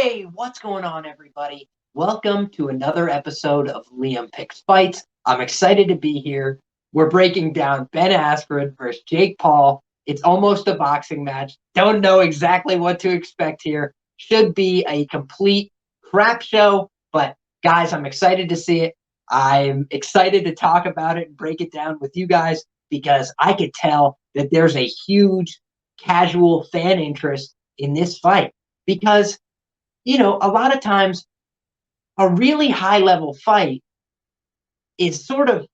Hey, what's going on, everybody? Welcome to another episode of LiamPicksFights. I'm excited to be here. We're breaking down Ben Askren versus Jake Paul. It's almost a boxing match. Don't know exactly what to expect here. Should be a complete crap show, but guys, I'm excited to see it. I'm excited to talk about it and break it down with you guys because I could tell that there's a huge casual fan interest in this fight because a lot of times a really high level fight is sort of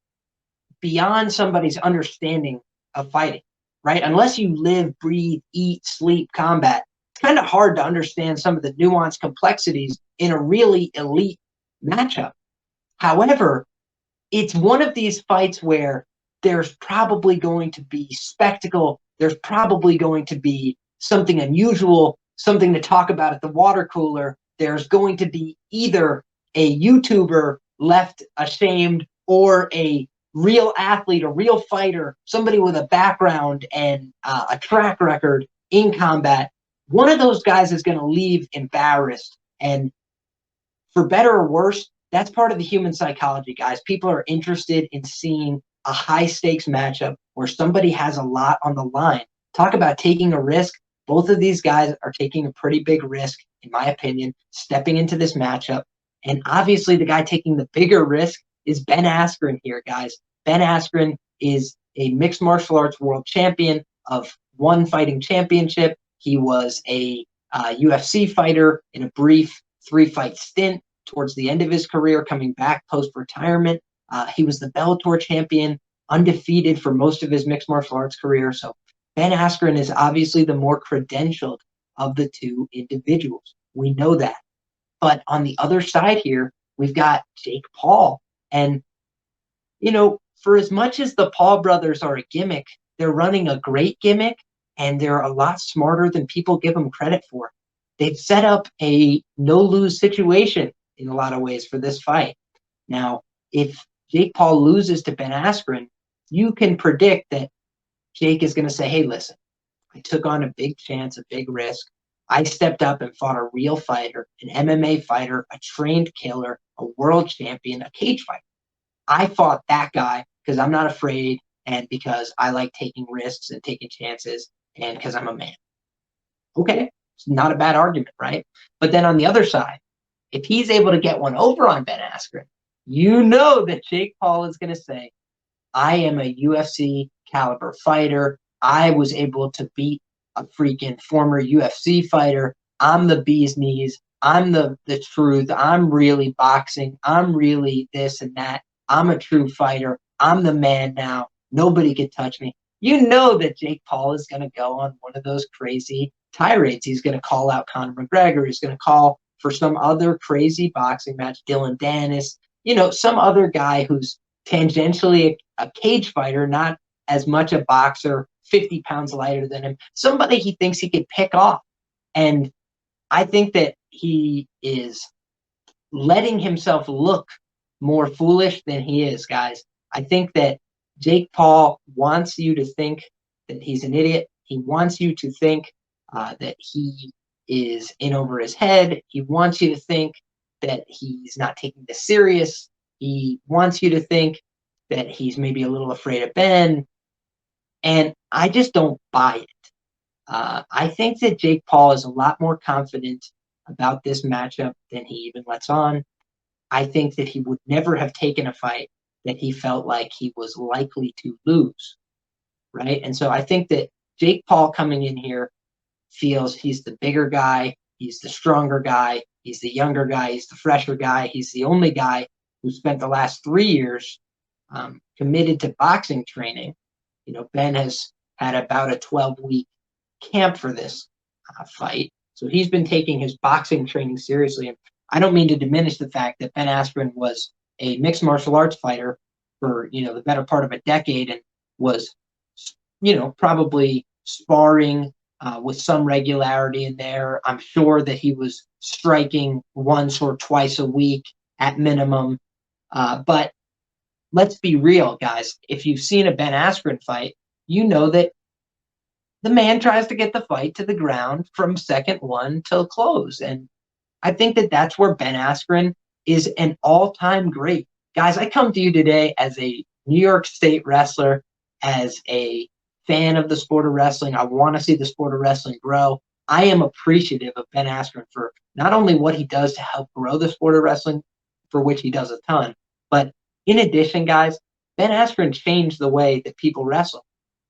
beyond somebody's understanding of fighting, right? Unless you live, breathe, eat, sleep combat, it's kind of hard to understand some of the nuanced complexities in a really elite matchup. However, it's one of these fights where there's probably going to be spectacle. There's probably going to be something unusual, something to talk about at the water cooler. There's going to be either a YouTuber left ashamed or a real athlete, a real fighter, somebody with a background and a track record in combat. One of those guys is going to leave embarrassed. And for better or worse, that's part of the human psychology, guys. People are interested in seeing a high-stakes matchup where somebody has a lot on the line. Talk about taking a risk. Both of these guys are taking a pretty big risk, in my opinion, stepping into this matchup. And obviously, the guy taking the bigger risk is Ben Askren here, guys. Ben Askren is a mixed martial arts world champion of one fighting championship. He was a UFC fighter in a brief 3-fight stint towards the end of his career, coming back post-retirement. He was the Bellator champion, undefeated for most of his mixed martial arts career. So Ben Askren is obviously the more credentialed of the two individuals. We know that. But on the other side here, we've got Jake Paul. And, for as much as the Paul brothers are a gimmick, they're running a great gimmick, and they're a lot smarter than people give them credit for. They've set up a no-lose situation in a lot of ways for this fight. Now, if Jake Paul loses to Ben Askren, you can predict that Jake is going to say, hey, listen, I took on a big chance, a big risk. I stepped up and fought a real fighter, an MMA fighter, a trained killer, a world champion, a cage fighter. I fought that guy because I'm not afraid and because I like taking risks and taking chances and because I'm a man. Okay, it's not a bad argument, right? But then on the other side, if he's able to get one over on Ben Askren, you know that Jake Paul is going to say, I am a UFC caliber fighter. I was able to beat a freaking former UFC fighter. I'm the bee's knees. I'm the truth. I'm really boxing. I'm really this and that. I'm a true fighter. I'm the man now. Nobody can touch me. You know that Jake Paul is going to go on one of those crazy tirades. He's going to call out Conor McGregor. He's going to call for some other crazy boxing match, Dylan Dennis, some other guy who's tangentially a cage fighter, not as much a boxer, 50 pounds lighter than him, somebody he thinks he could pick off. And I think that he is letting himself look more foolish than he is, guys. I think that Jake Paul wants you to think that he's an idiot. He wants you to think that he is in over his head. He wants you to think that he's not taking this serious. He wants you to think that he's maybe a little afraid of Ben. And I just don't buy it. I think that Jake Paul is a lot more confident about this matchup than he even lets on. I think that he would never have taken a fight that he felt like he was likely to lose, right? And so I think that Jake Paul coming in here feels he's the bigger guy, he's the stronger guy, he's the younger guy, he's the fresher guy, he's the only guy who spent the last 3 years committed to boxing training. Ben has had about a 12-week camp for this fight. So he's been taking his boxing training seriously. And I don't mean to diminish the fact that Ben Askren was a mixed martial arts fighter for, the better part of a decade and was, probably sparring with some regularity in there. I'm sure that he was striking once or twice a week at minimum. But let's be real, guys. If you've seen a Ben Askren fight, you know that the man tries to get the fight to the ground from second one till close. And I think that that's where Ben Askren is an all-time great. Guys, I come to you today as a New York State wrestler, as a fan of the sport of wrestling. I want to see the sport of wrestling grow. I am appreciative of Ben Askren for not only what he does to help grow the sport of wrestling, for which he does a ton, but in addition, guys, Ben Askren changed the way that people wrestle.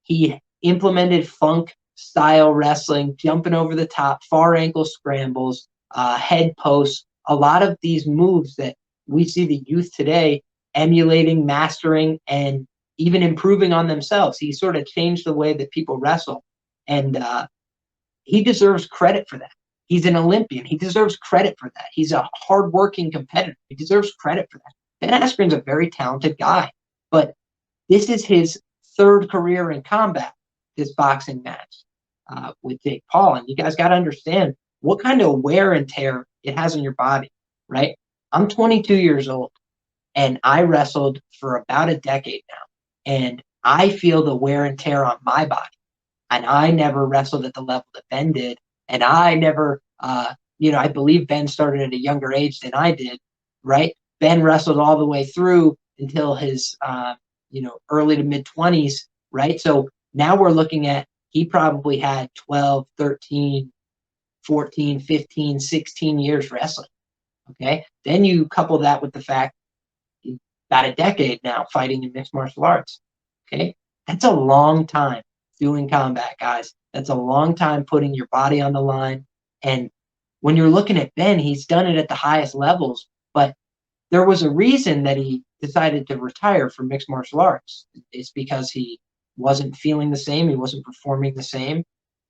He implemented funk style wrestling, jumping over the top, far ankle scrambles, head posts, a lot of these moves that we see the youth today emulating, mastering, and even improving on themselves. He sort of changed the way that people wrestle, and he deserves credit for that. He's an Olympian. He deserves credit for that. He's a hardworking competitor. He deserves credit for that. Ben Askren's a very talented guy, but this is his third career in combat, this boxing match with Jake Paul. And you guys got to understand what kind of wear and tear it has on your body, right? I'm 22 years old, and I wrestled for about a decade now. And I feel the wear and tear on my body. And I never wrestled at the level that Ben did. And I never, I believe Ben started at a younger age than I did, right? Ben wrestled all the way through until his, early to mid 20s, right? So now we're looking at, he probably had 12, 13, 14, 15, 16 years wrestling. Okay. Then you couple that with the fact you got a decade now fighting in mixed martial arts. Okay. That's a long time doing combat, guys. That's a long time putting your body on the line. And when you're looking at Ben, he's done it at the highest levels, but there was a reason that he decided to retire from mixed martial arts. It's because he wasn't feeling the same. He wasn't performing the same.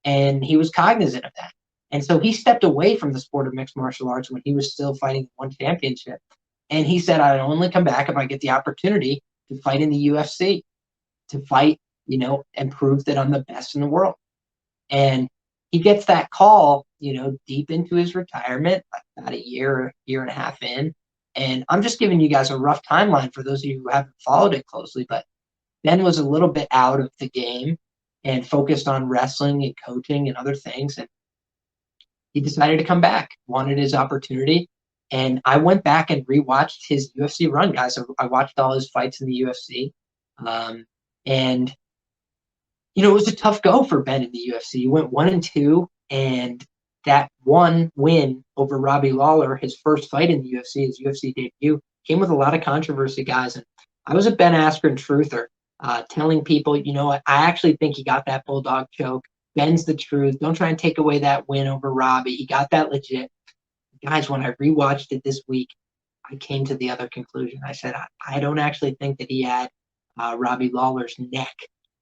And he was cognizant of that. And so he stepped away from the sport of mixed martial arts when he was still fighting one championship. And he said, I'd only come back if I get the opportunity to fight in the UFC, to fight, and prove that I'm the best in the world. And he gets that call, deep into his retirement, about a year and a half in. And I'm just giving you guys a rough timeline for those of you who haven't followed it closely, but Ben was a little bit out of the game and focused on wrestling and coaching and other things. And he decided to come back, wanted his opportunity. And I went back and rewatched his UFC run, guys. I watched all his fights in the UFC. And it was a tough go for Ben in the UFC. He went 1-2, and that one win over Robbie Lawler, his first fight in the UFC, his UFC debut, came with a lot of controversy, guys. And I was a Ben Askren truther, telling people, I actually think he got that bulldog choke. Ben's the truth. Don't try and take away that win over Robbie. He got that legit. Guys, when I rewatched it this week, I came to the other conclusion. I said, I don't actually think that he had Robbie Lawler's neck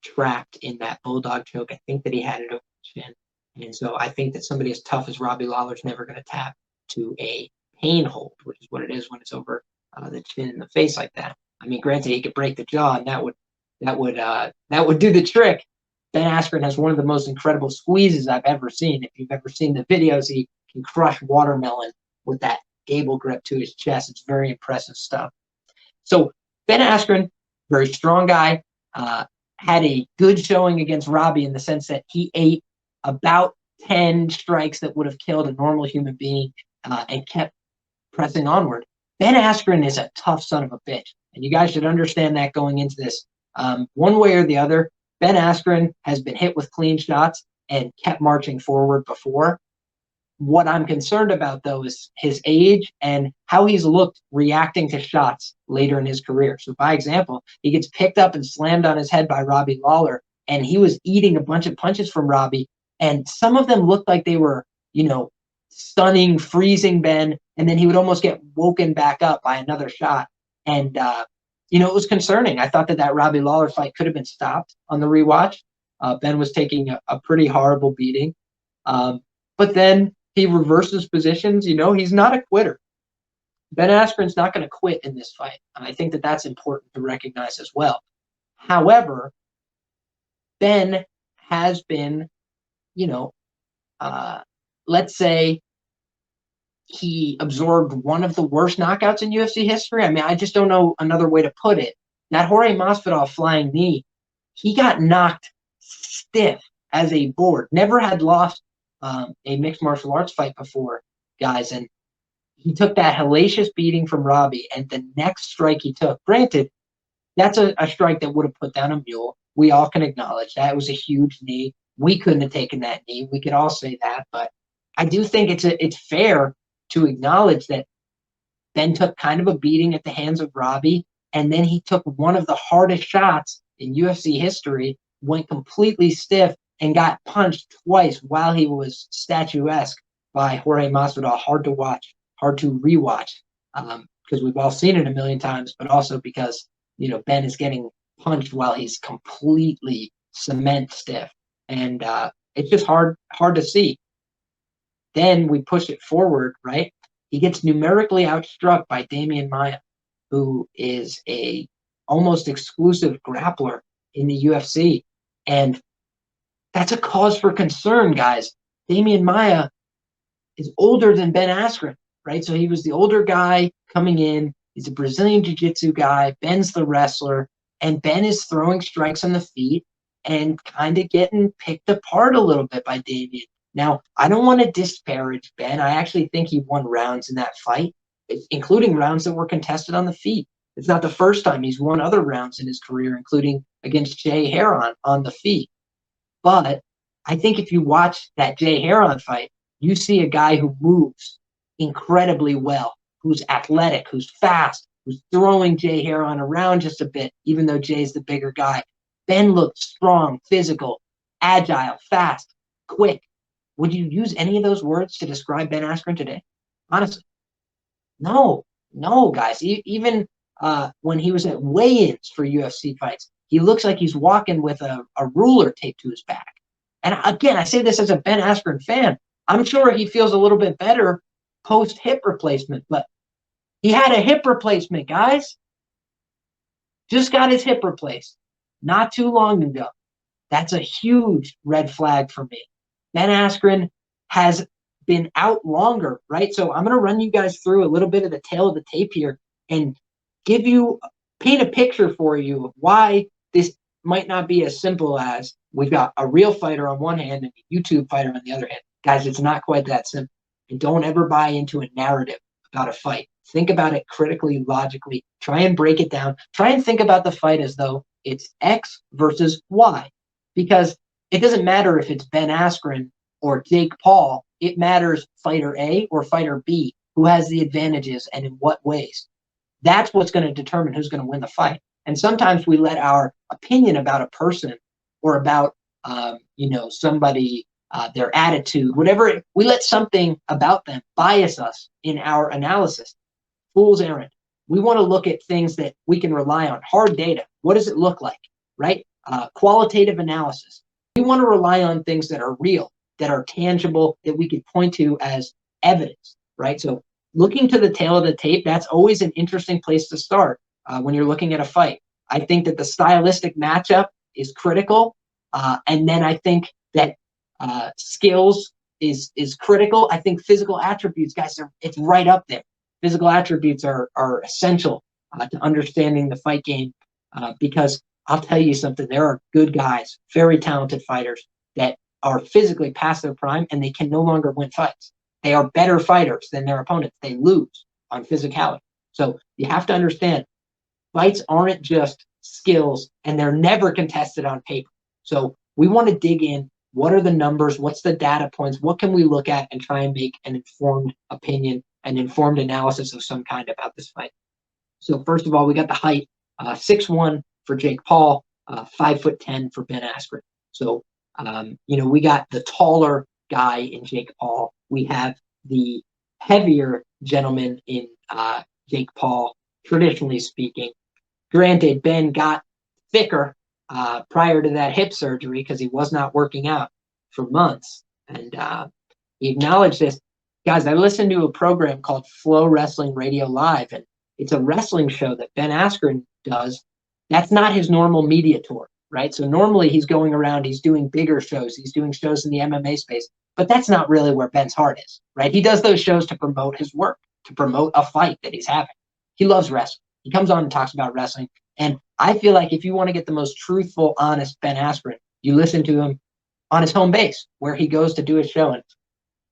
trapped in that bulldog choke. I think that he had it over the chin. And so I think that somebody as tough as Robbie Lawler's never going to tap to a pain hold, which is what it is when it's over the chin and the face like that. I mean, granted, he could break the jaw, and that would do the trick. Ben Askren has one of the most incredible squeezes I've ever seen. If you've ever seen the videos, he can crush watermelon with that gable grip to his chest. It's very impressive stuff. So Ben Askren, very strong guy, had a good showing against Robbie in the sense that he ate about 10 strikes that would have killed a normal human being and kept pressing onward. Ben Askren is a tough son of a bitch, and you guys should understand that going into this. One way or the other, Ben Askren has been hit with clean shots and kept marching forward before. What I'm concerned about, though, is his age and how he's looked reacting to shots later in his career. So, by example, he gets picked up and slammed on his head by Robbie Lawler, and he was eating a bunch of punches from Robbie, and some of them looked like they were, stunning, freezing Ben, and then he would almost get woken back up by another shot. And, it was concerning. I thought that Robbie Lawler fight could have been stopped on the rewatch. Ben was taking a pretty horrible beating. But then he reverses positions. He's not a quitter. Ben Askren's not going to quit in this fight. And I think that that's important to recognize as well. However, Ben has been, let's say he absorbed one of the worst knockouts in UFC history. I mean, I just don't know another way to put it. That Jorge Masvidal flying knee, he got knocked stiff as a board. Never had lost a mixed martial arts fight before, guys. And he took that hellacious beating from Robbie, and the next strike he took, granted, that's a strike that would have put down a mule. We all can acknowledge that. It was a huge knee. We couldn't have taken that knee. We could all say that. But I do think it's fair to acknowledge that Ben took kind of a beating at the hands of Robbie, and then he took one of the hardest shots in UFC history, went completely stiff, and got punched twice while he was statuesque by Jorge Masvidal. Hard to watch, hard to rewatch, because we've all seen it a million times, but also because Ben is getting punched while he's completely cement stiff, and it's just hard to see. Then we push it forward, right? He gets numerically outstruck by Demian Maia, who is a almost exclusive grappler in the UFC, and that's a cause for concern, guys. Demian Maia is older than Ben Askren, right? So he was the older guy coming in. He's a Brazilian jiu-jitsu guy. Ben's the wrestler, and Ben is throwing strikes on the feet and kind of getting picked apart a little bit by Demian. Now, I don't want to disparage Ben. I actually think he won rounds in that fight, including rounds that were contested on the feet. It's not the first time he's won other rounds in his career, including against Jay Heron on the feet. But I think if you watch that Jay Heron fight, you see a guy who moves incredibly well, who's athletic, who's fast, who's throwing Jay Heron around just a bit, even though Jay's the bigger guy. Ben looked strong, physical, agile, fast, quick. Would you use any of those words to describe Ben Askren today? Honestly, no, guys. Even when he was at weigh-ins for UFC fights, he looks like he's walking with a ruler taped to his back. And again, I say this as a Ben Askren fan. I'm sure he feels a little bit better post-hip replacement, but he had a hip replacement, guys. Just got his hip replaced not too long ago. That's a huge red flag for me. Ben Askren has been out longer, right? So I'm going to run you guys through a little bit of the tail of the tape here and paint a picture for you of why this might not be as simple as we've got a real fighter on one hand and a YouTube fighter on the other hand. Guys, it's not quite that simple. And don't ever buy into a narrative about a fight. Think about it critically, logically. Try and break it down. Try and think about the fight as though it's X versus Y. Because it doesn't matter if it's Ben Askren or Jake Paul. It matters fighter A or fighter B, who has the advantages and in what ways. That's what's going to determine who's going to win the fight. And sometimes we let our opinion about a person or about somebody, their attitude, whatever, we let something about them bias us in our analysis. Fool's errand. We want to look at things that we can rely on. Hard data. What does it look like, right? Qualitative analysis. We want to rely on things that are real, that are tangible, that we can point to as evidence, right? So looking to the tail of the tape, that's always an interesting place to start when you're looking at a fight. I think that the stylistic matchup is critical. And then I think that skills is critical. I think physical attributes, guys, it's right up there. Physical attributes are essential to understanding the fight game because I'll tell you something, there are good guys, very talented fighters that are physically past their prime and they can no longer win fights. They are better fighters than their opponents. They lose on physicality. So you have to understand, fights aren't just skills and they're never contested on paper. So we want to dig in. What are the numbers? What's the data points? What can we look at and try and make an informed opinion, an informed analysis of some kind about this fight? So first of all, we got the height, 6'1" for Jake Paul, 5'10" for Ben Askren. So, we got the taller guy in Jake Paul. We have the heavier gentleman in Jake Paul, traditionally speaking. Granted, Ben got thicker prior to that hip surgery because he was not working out for months. And he acknowledged this. Guys, I listened to a program called Flow Wrestling Radio Live, and it's a wrestling show that Ben Askren does. That's not his normal media tour, right? So normally he's going around, he's doing bigger shows, he's doing shows in the MMA space, but that's not really where Ben's heart is, right? He does those shows to promote his work, to promote a fight that he's having. He loves wrestling. He comes on and talks about wrestling. And I feel like if you want to get the most truthful, honest Ben Askren, you listen to him on his home base where he goes to do his show. And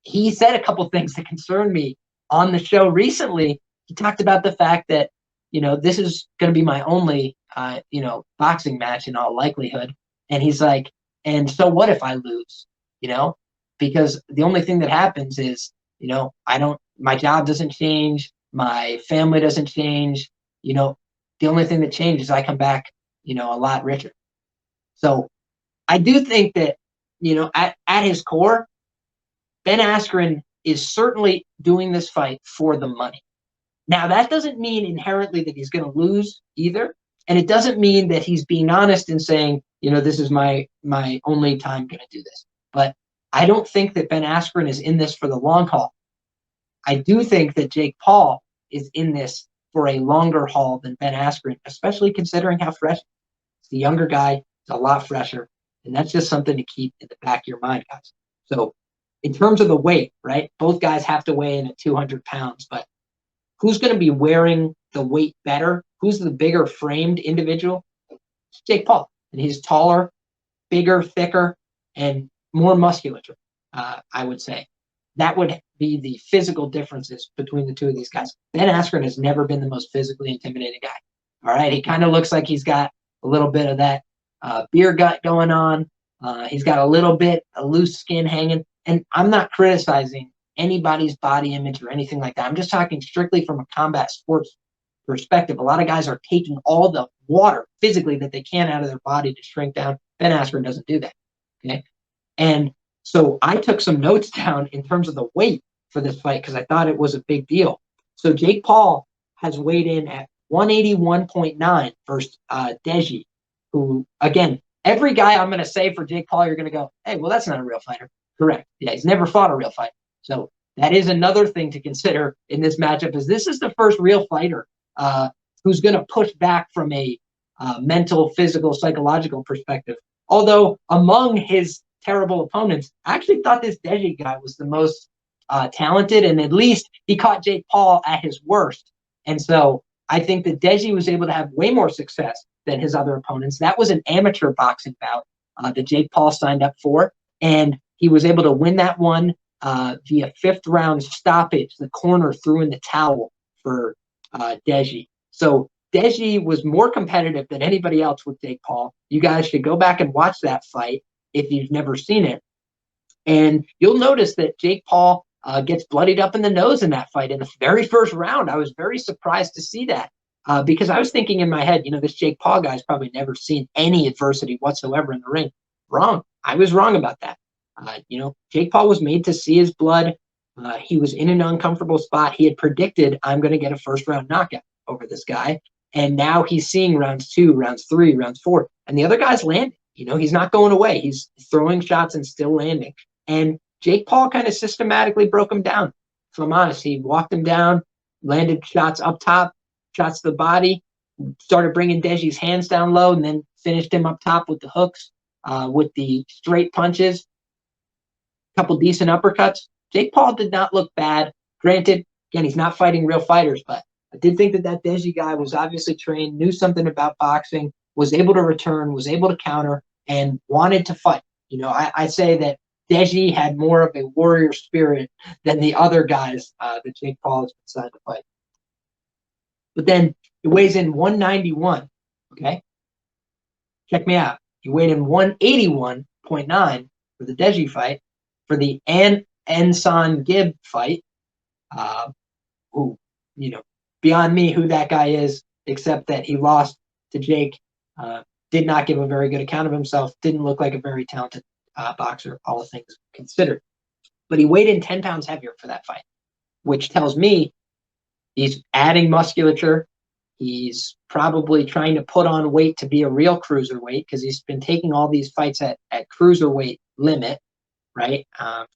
he said a couple things that concerned me on the show recently, he talked about the fact that, this is going to be my only, boxing match in all likelihood. And he's like, and so what if I lose, because the only thing that happens is, my job doesn't change. My family doesn't change. The only thing that changes is I come back, a lot richer. So I do think that, at his core, Ben Askren is certainly doing this fight for the money. Now, that doesn't mean inherently that he's going to lose either. And it doesn't mean that he's being honest and saying, this is my only time going to do this. But I don't think that Ben Askren is in this for the long haul. I do think that Jake Paul is in this for a longer haul than Ben Askren, especially considering how fresh. He's the younger guy. He's a lot fresher. And that's just something to keep in the back of your mind, guys. So in terms of the weight, right, both guys have to weigh in at 200 pounds. But who's going to be wearing the weight better? Who's the bigger framed individual? It's Jake Paul. And he's taller, bigger, thicker, and more musculature, I would say. That would be the physical differences between the two of these guys. Ben Askren has never been the most physically intimidating guy. All right, he kind of looks like he's got a little bit of that beer gut going on. He's got a little bit of loose skin hanging. And I'm not criticizing anybody's body image or anything like that. I'm just talking strictly from a combat sports perspective. A lot of guys are taking all the water physically that they can out of their body to shrink down. Ben Askren doesn't do that. Okay. And so I took some notes down in terms of the weight for this fight because I thought it was a big deal. So Jake Paul has weighed in at 181.9 versus Deji, who, again, every guy I'm going to say for Jake Paul, you're going to go, hey, well, that's not a real fighter. Correct. Yeah, he's never fought a real fight. So that is another thing to consider in this matchup is this is the first real fighter who's going to push back from a mental, physical, psychological perspective. Although among his terrible opponents, I actually thought this Deji guy was the most talented, and at least he caught Jake Paul at his worst. And so I think that Deji was able to have way more success than his other opponents. That was an amateur boxing bout that Jake Paul signed up for, and he was able to win that one via fifth round stoppage. The corner threw in the towel for Deji. So Deji was more competitive than anybody else with Jake Paul. You guys should go back and watch that fight if you've never seen it. And you'll notice that Jake Paul gets bloodied up in the nose in that fight in the very first round. I was very surprised to see that because I was thinking in my head, this Jake Paul guy's probably never seen any adversity whatsoever in the ring. Wrong. I was wrong about that. Jake Paul was made to see his blood. He was in an uncomfortable spot. He had predicted, I'm going to get a first round knockout over this guy. And now he's seeing rounds 2, rounds 3, rounds 4. And the other guy's landing. He's not going away. He's throwing shots and still landing. And Jake Paul kind of systematically broke him down. If I'm honest, he walked him down, landed shots up top, shots to the body, started bringing Deji's hands down low, and then finished him up top with the hooks, with the straight punches, a couple decent uppercuts. Jake Paul did not look bad. Granted, again, he's not fighting real fighters, but I did think that Deji guy was obviously trained, knew something about boxing, was able to return, was able to counter, and wanted to fight. I say that Deji had more of a warrior spirit than the other guys that Jake Paul has decided to fight. But then he weighs in 191, okay? Check me out. He weighed in 181.9 for the Deji fight. For the Anson Gibb fight, who, beyond me who that guy is, except that he lost to Jake, did not give a very good account of himself, didn't look like a very talented boxer, all things considered. But he weighed in 10 pounds heavier for that fight, which tells me he's adding musculature. He's probably trying to put on weight to be a real cruiserweight because he's been taking all these fights at cruiserweight limit, right?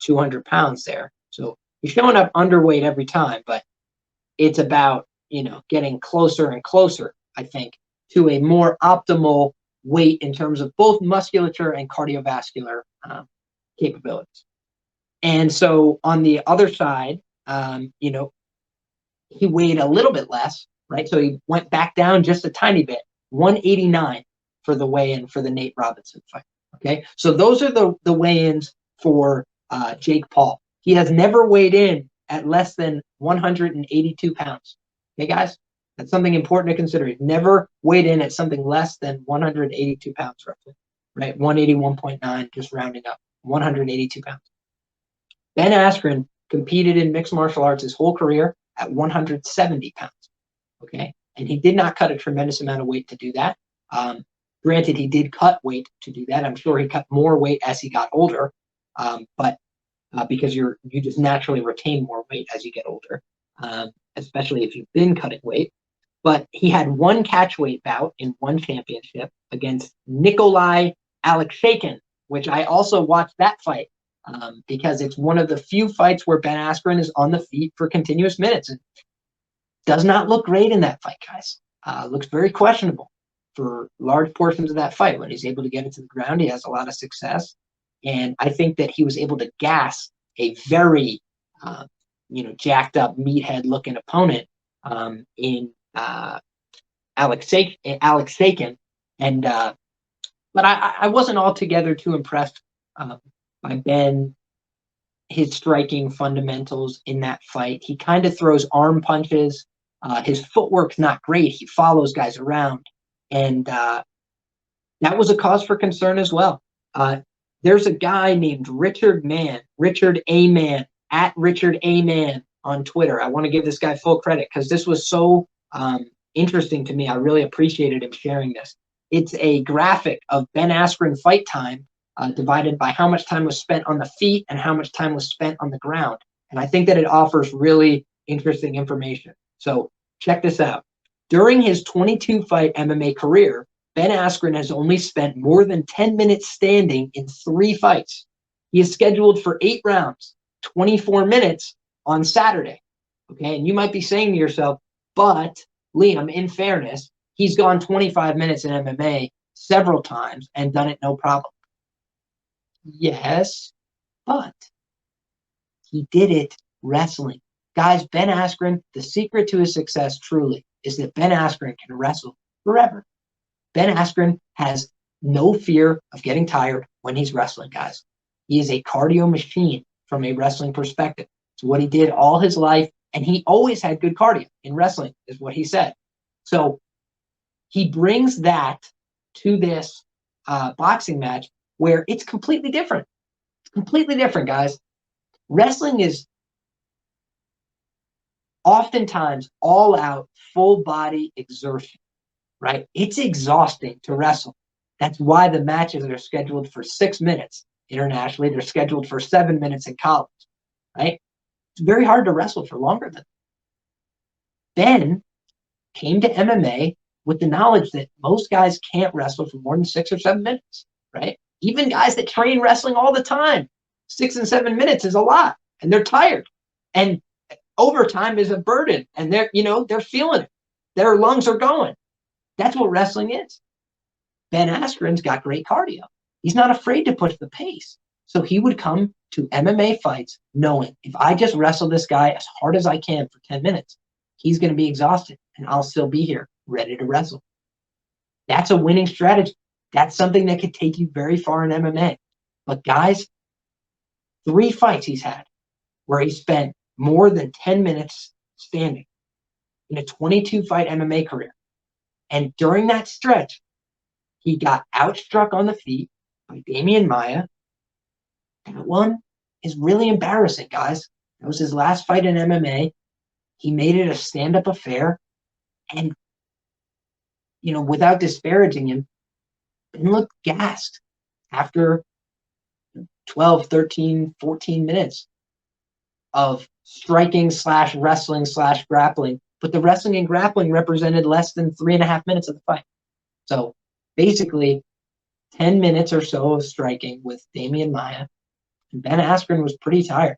200 pounds there. So he's showing up underweight every time, but it's about, getting closer and closer, I think, to a more optimal weight in terms of both musculature and cardiovascular capabilities. And so on the other side, he weighed a little bit less, right? So he went back down just a tiny bit, 189 for the weigh-in for the Nate Robinson fight. Okay, so those are the weigh-ins for Jake Paul. He has never weighed in at less than 182 pounds. Okay, guys? That's something important to consider. He's never weighed in at something less than 182 pounds, roughly, right? 181.9, just rounding up, 182 pounds. Ben Askren competed in mixed martial arts his whole career at 170 pounds, okay? And he did not cut a tremendous amount of weight to do that. Granted, he did cut weight to do that. I'm sure he cut more weight as he got older, but because you just naturally retain more weight as you get older, especially if you've been cutting weight. But he had one catch weight bout in one championship against Nikolai Alexeyev, which I also watched that fight because it's one of the few fights where Ben Askren is on the feet for continuous minutes. And does not look great in that fight, guys. Looks very questionable for large portions of that fight. When he's able to get it to the ground, he has a lot of success. And I think that he was able to gas a very, jacked up meathead looking opponent in Alexeyev. And but I wasn't altogether too impressed by Ben, his striking fundamentals in that fight. He kind of throws arm punches. His footwork's not great. He follows guys around. And that was a cause for concern as well. There's a guy named Richard A. Mann, at Richard A. Mann on Twitter. I want to give this guy full credit because this was so interesting to me. I really appreciated him sharing this. It's a graphic of Ben Askren fight time divided by how much time was spent on the feet and how much time was spent on the ground. And I think that it offers really interesting information. So check this out. During his 22-fight MMA career, Ben Askren has only spent more than 10 minutes standing in 3 fights. He is scheduled for 8 rounds, 24 minutes on Saturday. Okay, and you might be saying to yourself, but Liam, in fairness, he's gone 25 minutes in MMA several times and done it no problem. Yes, but he did it wrestling. Guys, Ben Askren, the secret to his success truly is that Ben Askren can wrestle forever. Ben Askren has no fear of getting tired when he's wrestling, guys. He is a cardio machine from a wrestling perspective. It's what he did all his life, and he always had good cardio in wrestling, is what he said. So he brings that to this boxing match where it's completely different. It's completely different, guys. Wrestling is oftentimes all out, full body exertion, right? It's exhausting to wrestle. That's why the matches are scheduled for 6 minutes internationally. They're scheduled for 7 minutes in college, right? It's very hard to wrestle for longer than that. Ben came to MMA with the knowledge that most guys can't wrestle for more than 6 or 7 minutes, right? Even guys that train wrestling all the time, 6 and 7 minutes is a lot, and they're tired. And overtime is a burden, and they're feeling it. Their lungs are going. That's what wrestling is. Ben Askren's got great cardio. He's not afraid to push the pace. So he would come to MMA fights knowing if I just wrestle this guy as hard as I can for 10 minutes, he's going to be exhausted, and I'll still be here ready to wrestle. That's a winning strategy. That's something that could take you very far in MMA. But guys, 3 fights he's had where he spent more than 10 minutes standing in a 22-fight MMA career. And during that stretch, he got outstruck on the feet by Demian Maia. That one is really embarrassing, guys. That was his last fight in MMA. He made it a stand-up affair. And, without disparaging him, Ben looked gassed after 12, 13, 14 minutes of striking / wrestling / grappling. But the wrestling and grappling represented less than 3.5 minutes of the fight. So basically 10 minutes or so of striking with Demian Maia. And Ben Askren was pretty tired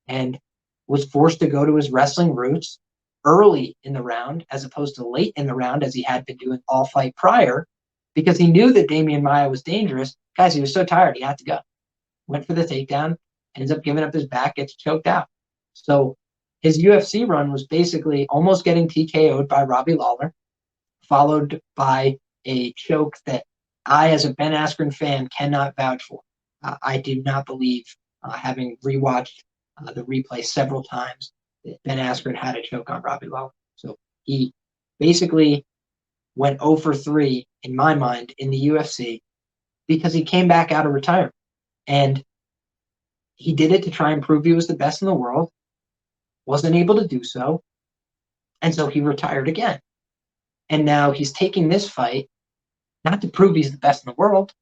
and was forced to go to his wrestling roots early in the round as opposed to late in the round as he had been doing all fight prior because he knew that Demian Maia was dangerous. Guys, he was so tired he had to go. Went for the takedown, ends up giving up his back, gets choked out. So his UFC run was basically almost getting TKO'd by Robbie Lawler, followed by a choke that I, as a Ben Askren fan, cannot vouch for. I do not believe, having rewatched the replay several times that Ben Askren had a choke on Robbie Lawler. So he basically went 0 for 3, in my mind, in the UFC because he came back out of retirement. And he did it to try and prove he was the best in the world, wasn't able to do so, and so he retired again. And now he's taking this fight not to prove he's the best in the world.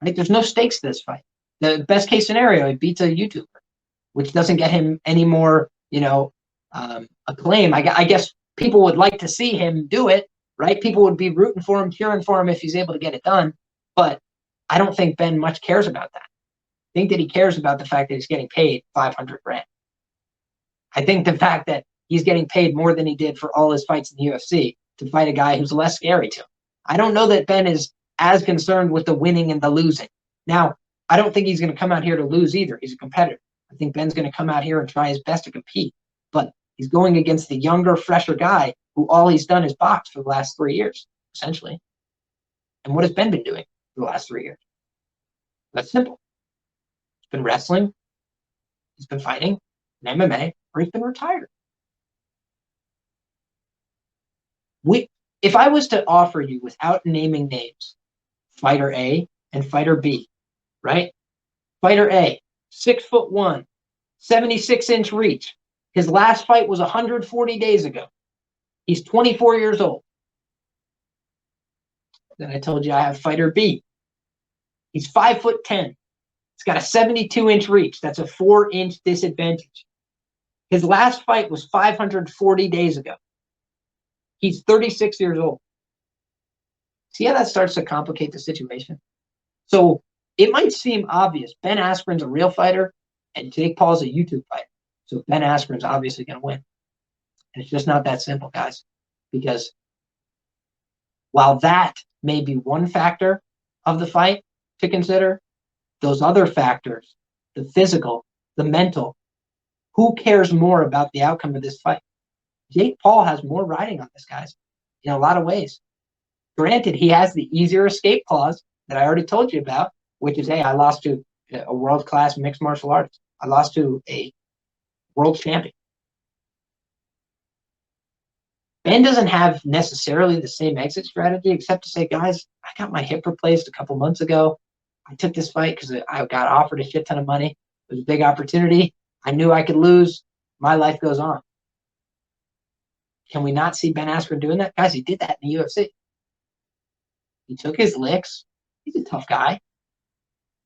Right? There's no stakes to this fight. The best case scenario, he beats a YouTuber, which doesn't get him any more, acclaim. I guess people would like to see him do it, right? People would be rooting for him, cheering for him if he's able to get it done. But I don't think Ben much cares about that. I think that he cares about the fact that he's getting paid $500 grand. I think the fact that he's getting paid more than he did for all his fights in the UFC to fight a guy who's less scary to him. I don't know that Ben is as concerned with the winning and the losing. Now, I don't think he's going to come out here to lose either. He's a competitor. I think Ben's going to come out here and try his best to compete. But he's going against the younger, fresher guy who all he's done is box for the last 3 years, essentially. And what has Ben been doing for the last 3 years? That's simple. He's been wrestling. He's been fighting in MMA, or he's been retired. If I was to offer you, without naming names, fighter A and fighter B, right? Fighter A, 6'1", 76-inch reach. His last fight was 140 days ago. He's 24 years old. Then I told you I have fighter B. He's 5'10". He's got a 72-inch reach. That's a 4-inch disadvantage. His last fight was 540 days ago. He's 36 years old. See how that starts to complicate the situation? So it might seem obvious. Ben Askren's a real fighter, and Jake Paul's a YouTube fighter. So Ben Askren's obviously going to win. And it's just not that simple, guys. Because while that may be one factor of the fight to consider, those other factors, the physical, the mental, who cares more about the outcome of this fight? Jake Paul has more riding on this, guys, in a lot of ways. Granted, he has the easier escape clause that I already told you about, which is, hey, I lost to a world-class mixed martial artist. I lost to a world champion. Ben doesn't have necessarily the same exit strategy, except to say, guys, I got my hip replaced a couple months ago. I took this fight because I got offered a shit ton of money. It was a big opportunity. I knew I could lose. My life goes on. Can we not see Ben Askren doing that? Guys, he did that in the UFC. He took his licks. He's a tough guy.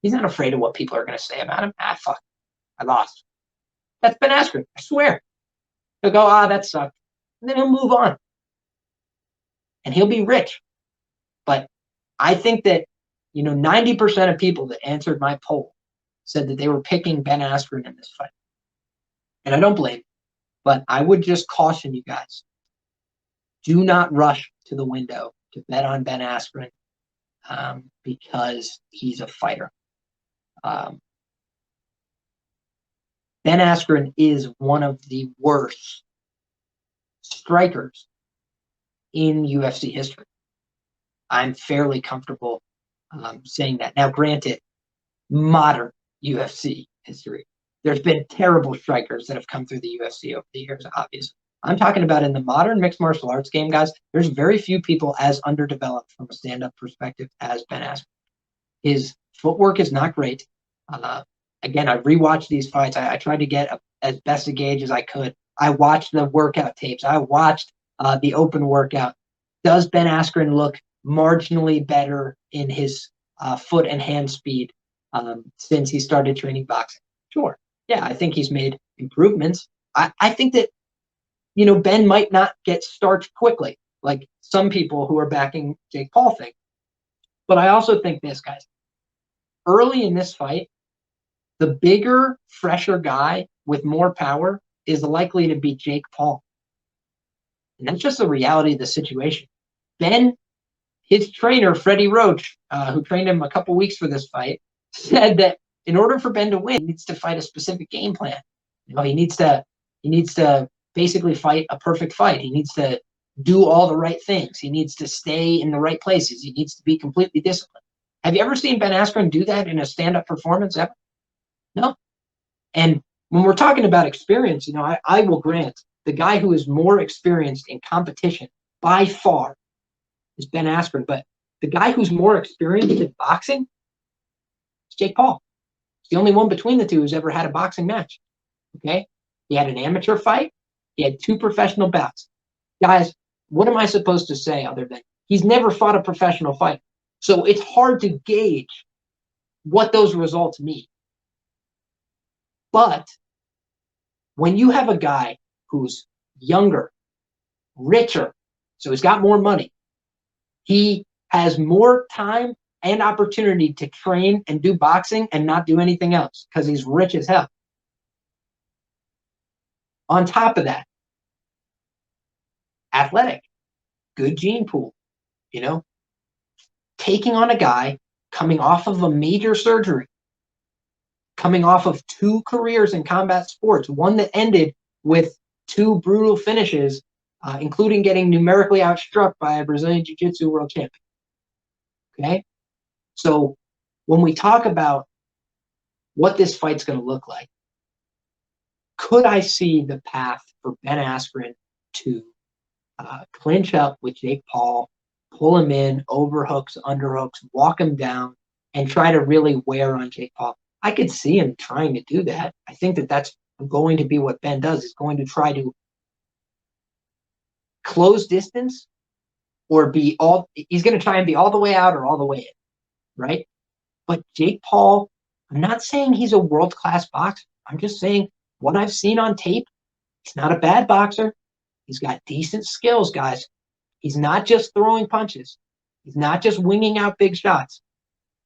He's not afraid of what people are going to say about him. Fuck. I lost. That's Ben Askren. I swear. He'll go, that sucked. And then he'll move on. And he'll be rich. But I think that, 90% of people that answered my poll said that they were picking Ben Askren in this fight. And I don't blame them. But I would just caution you guys. Do not rush to the window to bet on Ben Askren because he's a fighter. Ben Askren is one of the worst strikers in UFC history. I'm fairly comfortable saying that. Now, granted, modern UFC history. There's been terrible strikers that have come through the UFC over the years, obviously. I'm talking about in the modern mixed martial arts game, guys, there's very few people as underdeveloped from a stand-up perspective as Ben Askren. His footwork is not great. Again, I rewatched these fights. I tried to get as best a gauge as I could. I watched the workout tapes. I watched the open workout. Does Ben Askren look marginally better in his foot and hand speed since he started training boxing? Sure. Yeah, I think he's made improvements. I think that, Ben might not get starched quickly, like some people who are backing Jake Paul think. But I also think this, guys. Early in this fight, the bigger, fresher guy with more power is likely to be Jake Paul. And that's just the reality of the situation. Ben, his trainer, Freddie Roach, who trained him a couple weeks for this fight, said that in order for Ben to win, he needs to fight a specific game plan. He needs to basically fight a perfect fight. He needs to do all the right things. He needs to stay in the right places. He needs to be completely disciplined. Have you ever seen Ben Askren do that in a stand-up performance ever? No. And when we're talking about experience, I will grant the guy who is more experienced in competition by far is Ben Askren, but the guy who's more experienced in boxing is Jake Paul. He's the only one between the two who's ever had a boxing match. Okay? He had an amateur fight. He had 2 professional bouts. Guys, what am I supposed to say other than he's never fought a professional fight? So it's hard to gauge what those results mean. But when you have a guy who's younger, richer, so he's got more money, he has more time and opportunity to train and do boxing and not do anything else because he's rich as hell. On top of that, athletic, good gene pool, taking on a guy coming off of a major surgery, coming off of 2 careers in combat sports, one that ended with 2 brutal finishes, including getting numerically outstruck by a Brazilian Jiu-Jitsu world champion. Okay? So when we talk about what this fight's going to look like, could I see the path for Ben Askren to clinch up with Jake Paul, pull him in, overhooks, underhooks, walk him down, and try to really wear on Jake Paul? I could see him trying to do that. I think that that's going to be what Ben does. He's going to try to close distance or he's going to try and be all the way out or all the way in, right? But Jake Paul, I'm not saying he's a world-class boxer. I'm just saying what I've seen on tape, he's not a bad boxer. He's got decent skills, guys. He's not just throwing punches. He's not just winging out big shots.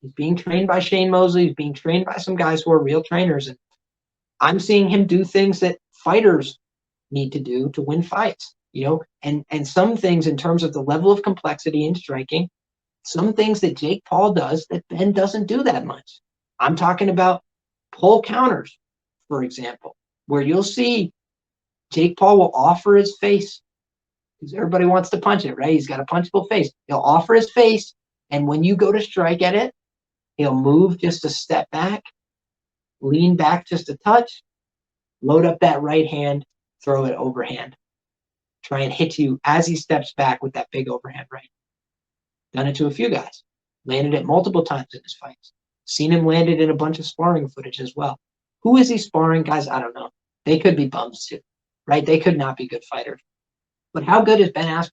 He's being trained by Shane Mosley. He's being trained by some guys who are real trainers. And I'm seeing him do things that fighters need to do to win fights, and some things in terms of the level of complexity in striking, some things that Jake Paul does that Ben doesn't do that much. I'm talking about pull counters, for example, where you'll see Jake Paul will offer his face because everybody wants to punch it, right? He's got a punchable face. He'll offer his face, and when you go to strike at it, he'll move just a step back, lean back just a touch, load up that right hand, throw it overhand. Try and hit you as he steps back with that big overhand right. Done it to a few guys. Landed it multiple times in his fights. Seen him land it in a bunch of sparring footage as well. Who is he sparring, guys? I don't know. They could be bums too, right? They could not be good fighters. But how good is Ben Askren?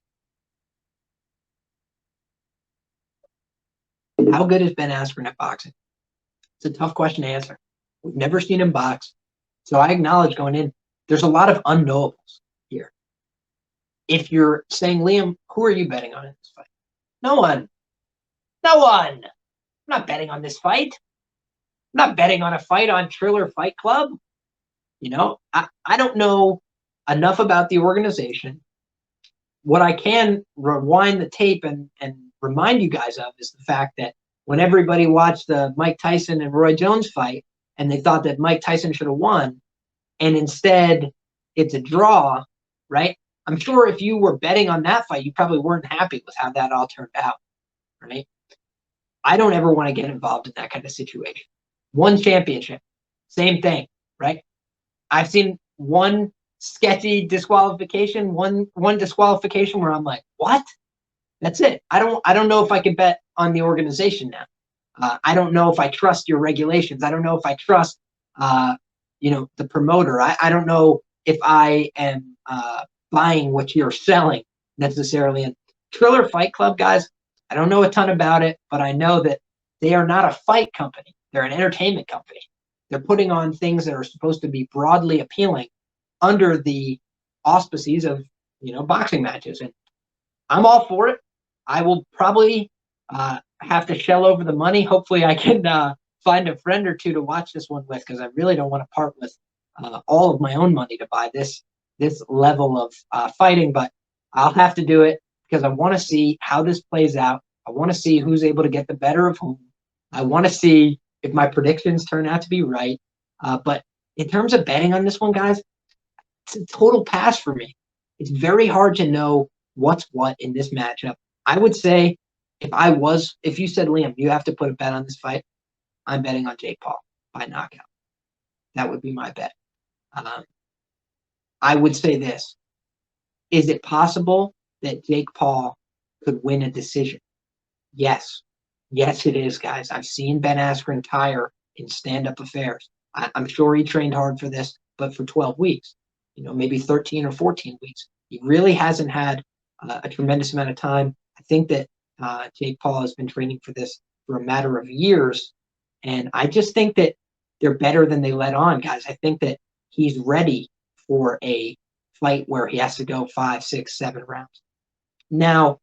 How good is Ben Askren at boxing? It's a tough question to answer. We've never seen him box. So I acknowledge going in, there's a lot of unknowables here. If you're saying, Liam, who are you betting on in this fight? No one. No one. I'm not betting on this fight. I'm not betting on a fight on Triller Fight Club. I don't know enough about the organization. What I can rewind the tape and remind you guys of is the fact that when everybody watched the Mike Tyson and Roy Jones fight and they thought that Mike Tyson should have won, and instead it's a draw, right? I'm sure if you were betting on that fight, you probably weren't happy with how that all turned out, right? I don't ever want to get involved in that kind of situation. One championship, same thing, right? I've seen one sketchy disqualification, one disqualification where I'm like, what? That's it. I don't know if I can bet on the organization now. I don't know if I trust your regulations. I don't know if I trust, the promoter. I don't know if I am buying what you're selling necessarily. And Triller Fight Club, guys, I don't know a ton about it, but I know that they are not a fight company. They're an entertainment company. They're putting on things that are supposed to be broadly appealing under the auspices of, boxing matches. And I'm all for it. I will probably have to shell over the money. Hopefully I can find a friend or two to watch this one with, because I really don't want to part with all of my own money to buy this level of fighting. But I'll have to do it because I want to see how this plays out. I want to see who's able to get the better of whom. I want to see if my predictions turn out to be right. But in terms of betting on this one, guys, it's a total pass for me. It's very hard to know what's what in this matchup. I would say if you said, Liam, you have to put a bet on this fight, I'm betting on Jake Paul by knockout. That would be my bet. Um, I would say this. Is it possible that Jake Paul could win a decision? Yes. Yes, it is, guys. I've seen Ben Askren tire in stand-up affairs. I'm sure he trained hard for this, but for 12 weeks, maybe 13 or 14 weeks. He really hasn't had a tremendous amount of time. I think that Jake Paul has been training for this for a matter of years, and I just think that they're better than they let on, guys. I think that he's ready for a fight where he has to go 5, 6, 7 rounds. Now,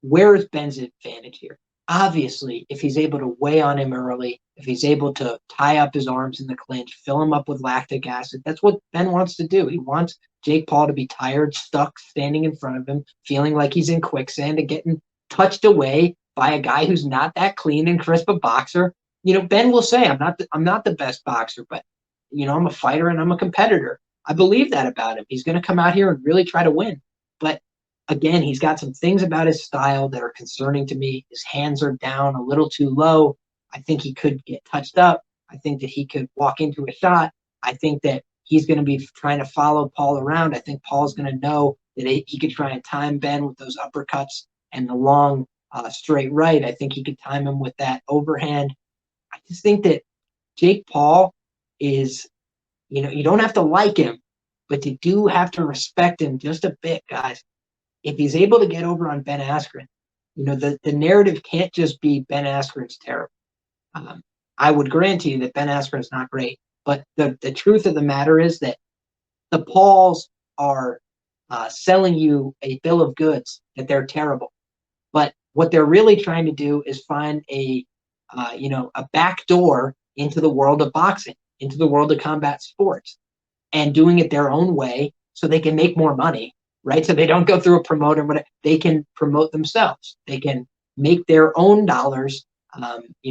where is Ben's advantage here? Obviously, if he's able to weigh on him early, if he's able to tie up his arms in the clinch, fill him up with lactic acid, that's what Ben wants to do. He wants Jake Paul to be tired, stuck, standing in front of him, feeling like he's in quicksand and getting touched away by a guy who's not that clean and crisp a boxer. Ben will say, I'm not the best boxer, but I'm a fighter and I'm a competitor. I believe that about him. He's going to come out here and really try to win. But again, he's got some things about his style that are concerning to me. His hands are down a little too low. I think he could get touched up. I think that he could walk into a shot. I think that he's going to be trying to follow Paul around. I think Paul's going to know that he could try and time Ben with those uppercuts and the long straight right. I think he could time him with that overhand. I just think that Jake Paul is, you don't have to like him, but you do have to respect him just a bit, guys. If he's able to get over on Ben Askren, the narrative can't just be Ben Askren's terrible. I would grant you that Ben Askren's not great, but the truth of the matter is that the Pauls are selling you a bill of goods that they're terrible. But what they're really trying to do is find a back door into the world of boxing, into the world of combat sports, and doing it their own way so they can make more money. Right? So they don't go through a promoter, but they can promote themselves. They can make their own dollars,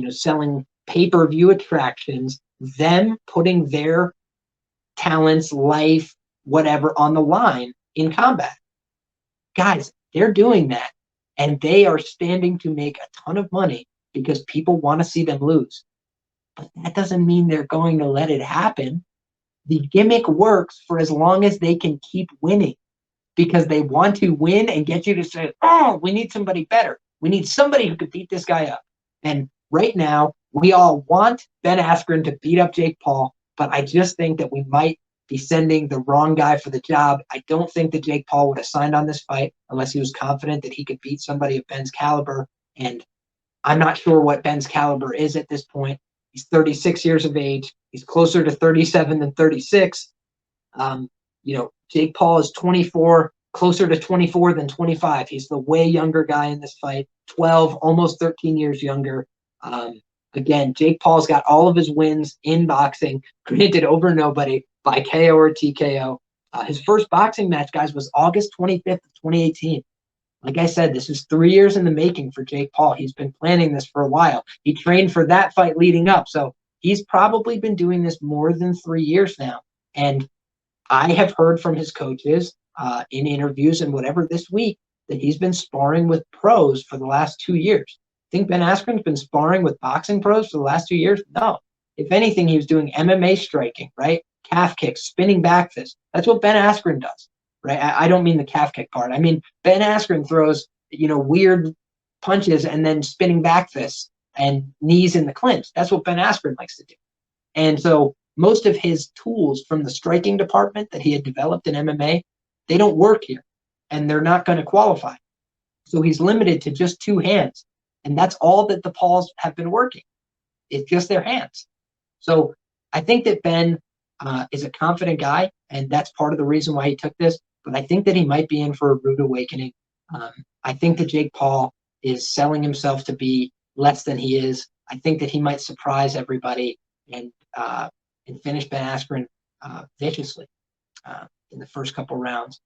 selling pay-per-view attractions, them putting their talents, life, whatever on the line in combat. Guys, they're doing that, and they are standing to make a ton of money because people want to see them lose. But that doesn't mean they're going to let it happen. The gimmick works for as long as they can keep winning, because they want to win and get you to say, oh, we need somebody better. We need somebody who could beat this guy up. And right now, we all want Ben Askren to beat up Jake Paul, but I just think that we might be sending the wrong guy for the job. I don't think that Jake Paul would have signed on this fight unless he was confident that he could beat somebody of Ben's caliber. And I'm not sure what Ben's caliber is at this point. He's 36 years of age. He's closer to 37 than 36. Jake Paul is 24, closer to 24 than 25. He's the way younger guy in this fight, 12, almost 13 years younger. Again, Jake Paul's got all of his wins in boxing, granted over nobody, by KO or TKO. His first boxing match, guys, was August 25th of 2018. Like I said, this is 3 years in the making for Jake Paul. He's been planning this for a while. He trained for that fight leading up, so he's probably been doing this more than 3 years now. And I have heard from his coaches in interviews and whatever this week that he's been sparring with pros for the last 2 years. Think Ben Askren's been sparring with boxing pros for the last 2 years? No. If anything, he was doing MMA striking, right? Calf kicks, spinning back fists. That's what Ben Askren does, right? I don't mean the calf kick part. I mean, Ben Askren throws, weird punches and then spinning back fists and knees in the clinch. That's what Ben Askren likes to do. And so most of his tools from the striking department that he had developed in MMA, they don't work here, and they're not going to qualify. So he's limited to just 2 hands, and that's all that the Pauls have been working. It's just their hands. So I think that Ben is a confident guy, and that's part of the reason why he took this, but I think that he might be in for a rude awakening. I think that Jake Paul is selling himself to be less than he is. I think that he might surprise everybody and finish Ben Askren viciously in the first couple rounds.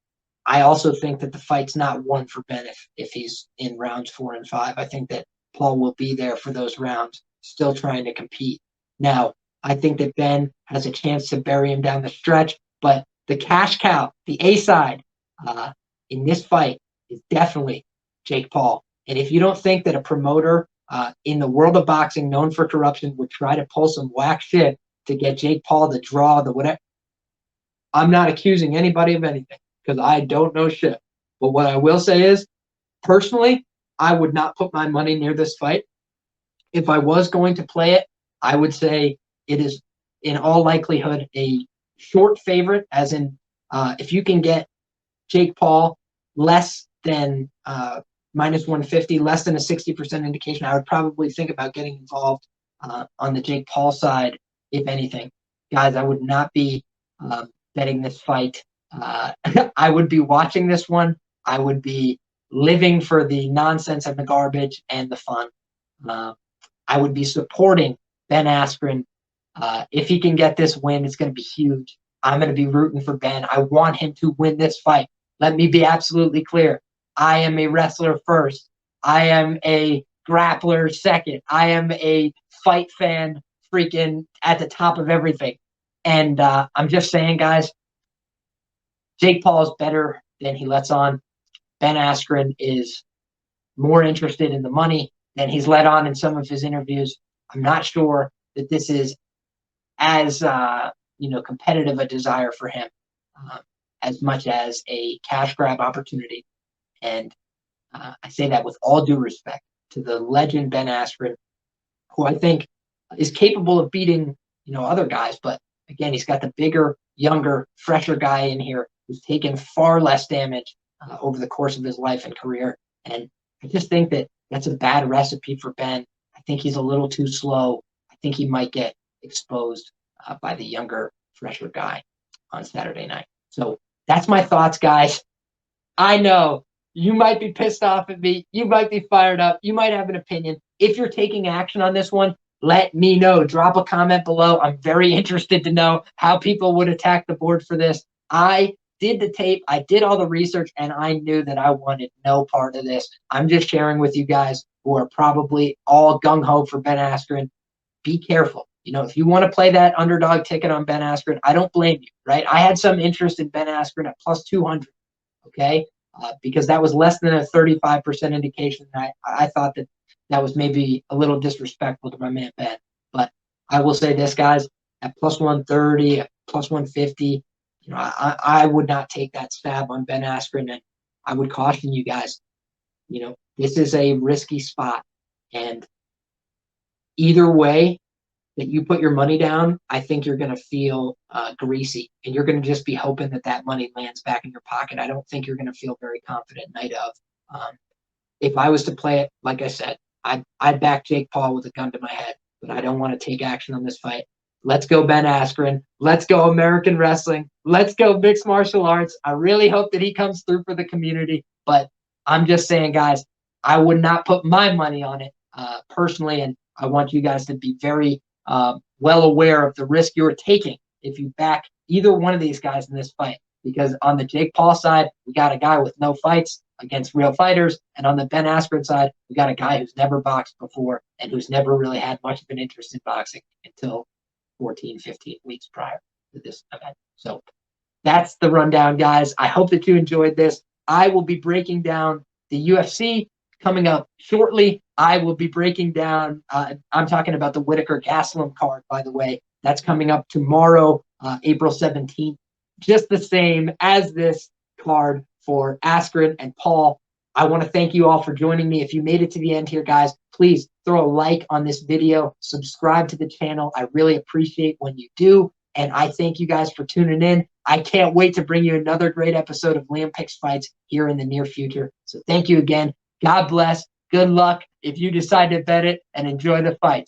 I also think that the fight's not won for Ben if he's in rounds 4 and 5. I think that Paul will be there for those rounds, still trying to compete. Now, I think that Ben has a chance to bury him down the stretch, but the cash cow, the A side in this fight is definitely Jake Paul. And if you don't think that a promoter in the world of boxing known for corruption would try to pull some whack shit to get Jake Paul to draw the whatever, I'm not accusing anybody of anything because I don't know shit. But what I will say is, personally, I would not put my money near this fight. If I was going to play it, I would say it is in all likelihood a short favorite, as in if you can get Jake Paul less than minus 150, less than a 60% indication, I would probably think about getting involved on the Jake Paul side, if anything. Guys, I would not be betting this fight. I would be watching this one. I would be living for the nonsense and the garbage and the fun. I would be supporting Ben Askren. If he can get this win, it's going to be huge. I'm going to be rooting for Ben. I want him to win this fight. Let me be absolutely clear. I am a wrestler first. I am a grappler second. I am a fight fan freaking at the top of everything. And I'm just saying, guys, Jake Paul is better than he lets on. Ben Askren is more interested in the money than he's let on in some of his interviews. I'm not sure that this is as competitive a desire for him as much as a cash grab opportunity. And I say that with all due respect to the legend Ben Askren, who I think is capable of beating other guys. But again, he's got the bigger, younger, fresher guy in here who's taken far less damage over the course of his life and career. And I just think that that's a bad recipe for Ben. I think he's a little too slow. I think he might get exposed by the younger, fresher guy on Saturday night. So that's my thoughts, guys. I know you might be pissed off at me. You might be fired up. You might have an opinion. If you're taking action on this one, let me know. Drop a comment below. I'm very interested to know how people would attack the board for this. I did the tape. I did all the research, and I knew that I wanted no part of this. I'm just sharing with you guys who are probably all gung-ho for Ben Askren. Be careful. If you want to play that underdog ticket on Ben Askren, I don't blame you, right? I had some interest in Ben Askren at plus 200, okay? Because that was less than a 35% indication. I thought that was maybe a little disrespectful to my man Ben. But I will say this, guys, at plus 130, at plus 150, I would not take that stab on Ben Askren, and I would caution you guys, this is a risky spot. And either way that you put your money down, I think you're going to feel greasy, and you're going to just be hoping that money lands back in your pocket. I don't think you're going to feel very confident night of. If I was to play it, like I said, I'd back Jake Paul with a gun to my head, but I don't want to take action on this fight. Let's go Ben Askren. Let's go American wrestling. Let's go mixed martial arts. I really hope that he comes through for the community, but I'm just saying, guys, I would not put my money on it personally, and I want you guys to be very well aware of the risk you're taking if you back either one of these guys in this fight. Because on the Jake Paul side, we got a guy with no fights against real fighters, and on the Ben Askren side, we got a guy who's never boxed before and who's never really had much of an interest in boxing until 14, 15 weeks prior to this event. So that's the rundown, guys. I hope that you enjoyed this. I will be breaking down the UFC coming up shortly. I will be breaking down, I'm talking about the Whitaker-Gastelum card, by the way. That's coming up tomorrow, April 17th. Just the same as this card for Askren and Paul. I want to thank you all for joining me. If you made it to the end here, guys, please throw a like on this video. Subscribe to the channel. I really appreciate when you do. And I thank you guys for tuning in. I can't wait to bring you another great episode of Liam Picks Fights here in the near future. So thank you again. God bless. Good luck if you decide to bet it, and enjoy the fights.